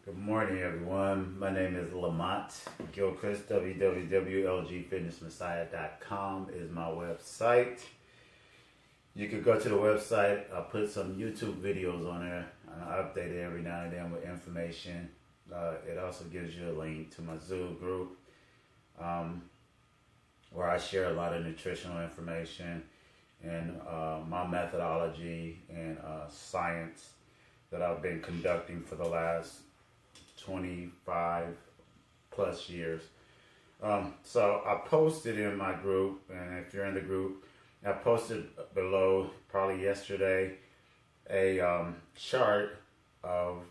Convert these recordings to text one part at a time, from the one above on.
Good morning, everyone. My name is Lamont Gilchrist. www.L.G.FITness-Messiah.com is my website. You could go to the website. I put some YouTube videos on there, and I update it every now and then with information. It also gives you a link to my Zoom group, where I share a lot of nutritional information and my methodology and science that I've been conducting for the last 25 plus years. So I posted in my group, and if you're in the group, I posted below probably yesterday a chart of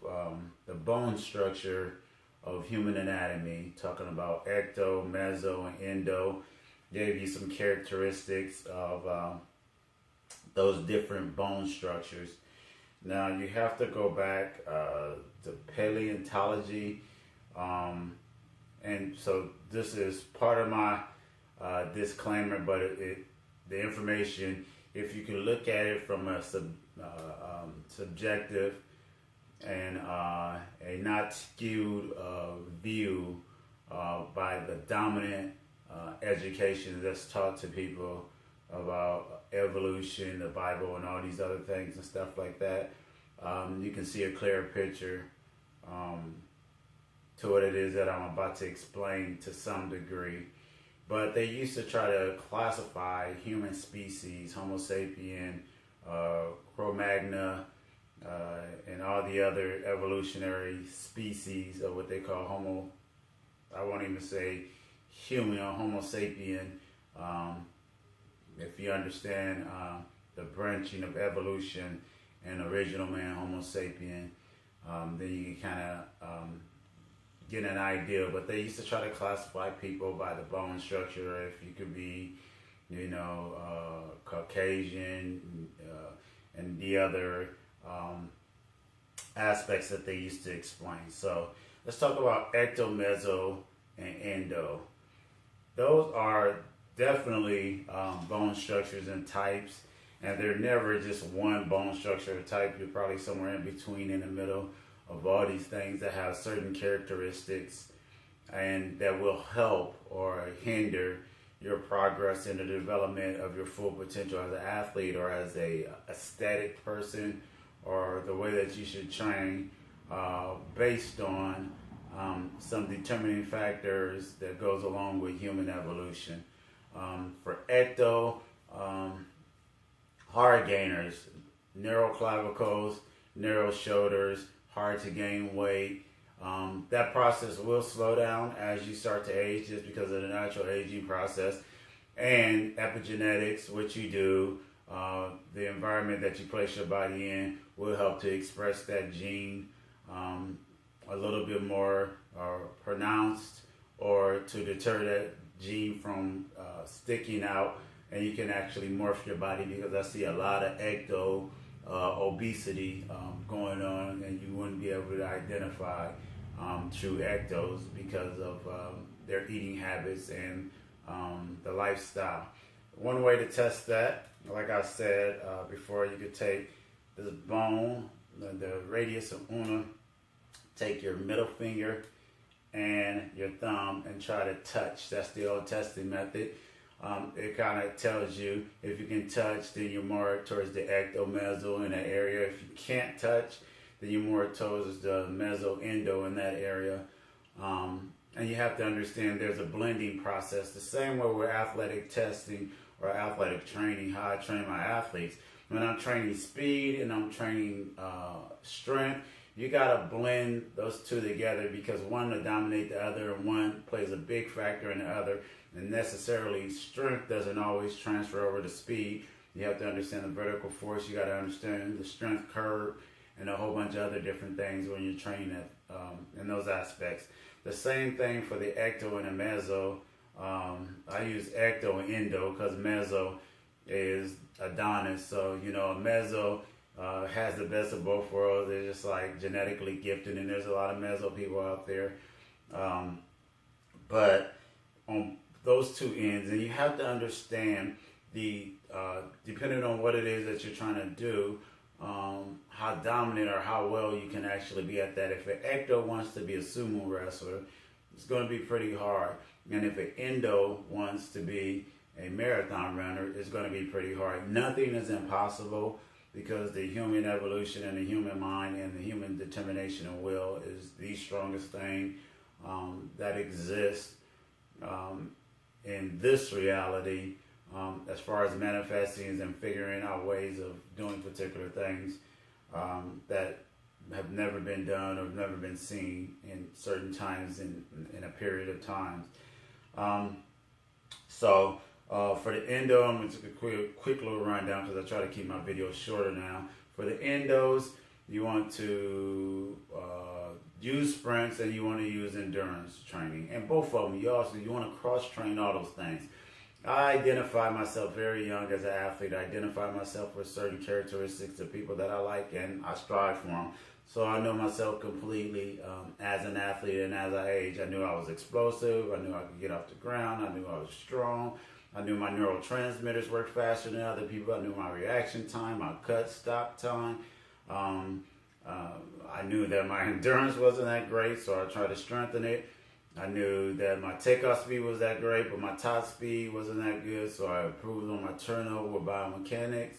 the bone structure of human anatomy, talking about Ecto, Meso, and Endo. Gave you some characteristics of those different bone structures. Now you have to go back to Paleontology, and so this is part of my disclaimer, but the information, if you can look at it from a subjective and a not skewed view by the dominant education that's taught to people about evolution, the Bible, and all these other things and stuff like that, you can see a clearer picture to what it is that I'm about to explain to some degree. But they used to try to classify human species, Homo sapien, Cro-Magnon, and all the other evolutionary species of what they call Homo, I won't even say human or Homo sapien. If you understand the branching of evolution and original man, Homo sapien, then you can kind of get an idea. But they used to try to classify people by the bone structure, if you could be, Caucasian, and the other aspects that they used to explain. So let's talk about Ecto, Meso, and Endo. Those are definitely bone structures and types, and they're never just one bone structure or type. You're probably somewhere in between, in the middle of all these things that have certain characteristics and that will help or hinder your progress in the development of your full potential as an athlete or as a aesthetic person, or the way that you should train based on some determining factors that goes along with human evolution. For Ecto, hard gainers, narrow clavicles, narrow shoulders, hard to gain weight. That process will slow down as you start to age, just because of the natural aging process. And epigenetics, what you do, the environment that you place your body in, will help to express that gene a little bit more pronounced, or to deter that gene from sticking out, and you can actually morph your body, because I see a lot of ecto obesity going on, and you wouldn't be able to identify true ectos because of their eating habits and the lifestyle. One way to test that, like I said before, you could take this bone, the radius of Una, take your middle finger and your thumb and try to touch. That's the old testing method. It kind of tells you if you can touch, then you're more towards the ecto, meso in that area. If you can't touch, then you're more towards the meso, endo in that area. And you have to understand there's a blending process. The same way with athletic testing or athletic training, how I train my athletes. When I'm training speed and I'm training strength, you gotta blend those two together, because one will dominate the other, and one plays a big factor in the other. And necessarily strength doesn't always transfer over to speed. You have to understand the vertical force. You gotta understand the strength curve and a whole bunch of other different things when you're training in those aspects. The same thing for the ecto and the meso. I use ecto and endo because meso is Adonis. So, meso has the best of both worlds. They're just like genetically gifted, and there's a lot of meso people out there. But on those two ends, and you have to understand the depending on what it is that you're trying to do, how dominant or how well you can actually be at that. If an Ecto wants to be a sumo wrestler, it's going to be pretty hard. And if an Endo wants to be a marathon runner, it's going to be pretty hard. Nothing is impossible, because the human evolution and the human mind and the human determination and will is the strongest thing that exists in this reality, as far as manifesting and figuring out ways of doing particular things that have never been done or never been seen in certain times in a period of times. For the endo, I'm going to take a quick little rundown because I try to keep my videos shorter now. For the endos, you want to use sprints and you want to use endurance training. And both of them, you want to cross-train all those things. I identify myself very young as an athlete. I identify myself with certain characteristics of people that I like, and I strive for them. So I know myself completely as an athlete, and as I age, I knew I was explosive. I knew I could get off the ground. I knew I was strong. I knew my neurotransmitters worked faster than other people. I knew my reaction time, my cut-stop time. I knew that my endurance wasn't that great, so I tried to strengthen it. I knew that my takeoff speed was that great, but my top speed wasn't that good, so I improved on my turnover with biomechanics.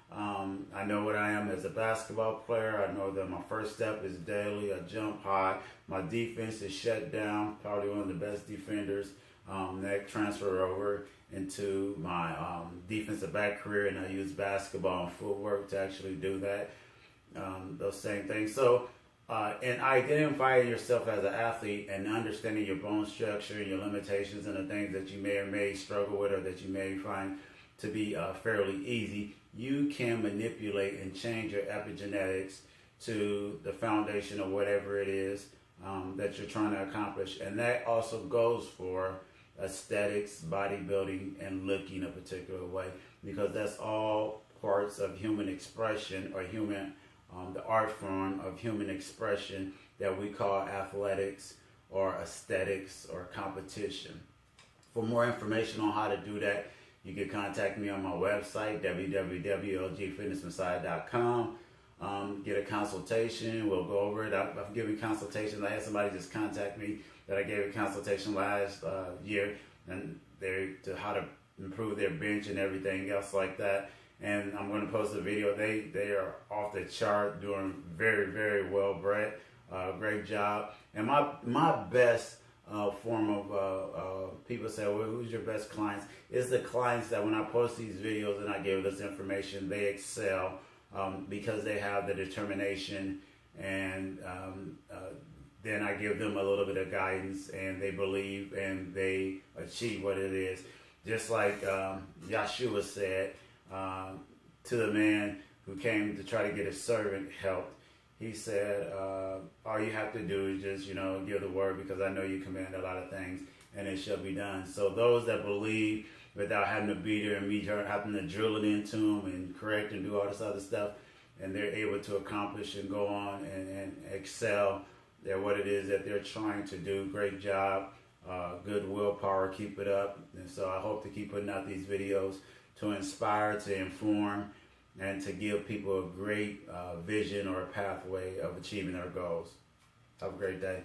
I know what I am as a basketball player. I know that my first step is daily. I jump high. My defense is shut down. Probably one of the best defenders that transfer over into my defensive back career, and I use basketball and footwork to actually do that. Those same things. So, and identifying yourself as an athlete and understanding your bone structure and your limitations and the things that you may or may struggle with, or that you may find to be fairly easy, you can manipulate and change your epigenetics to the foundation of whatever it is that you're trying to accomplish. And that also goes for aesthetics, bodybuilding, and looking a particular way, because that's all parts of human expression, or the art form of human expression that we call athletics or aesthetics or competition. For more information on how to do that, you can contact me on my website, www.L.G.Fitness-Messiah.com. Get a consultation. We'll go over it. I've given consultations. I had somebody just contact me that I gave a consultation last year, and to how to improve their bench and everything else like that. And I'm going to post a video. They are off the chart, doing very, very well, Brett. Great job. And my best form of people say, well, who's your best clients? Is the clients that when I post these videos and I give this information, they excel because they have the determination, and then I give them a little bit of guidance, and they believe and they achieve what it is. Just like Yeshua said to the man who came to try to get his servant helped. He said, all you have to do is just, give the word, because I know you command a lot of things, and it shall be done. So those that believe without having to be there and me having to drill it into them and correct and do all this other stuff, and they're able to accomplish and go on and excel at what it is that they're trying to do. Great job. Good willpower. Keep it up. And so I hope to keep putting out these videos to inspire, to inform, and to give people a great vision or a pathway of achieving their goals. Have a great day.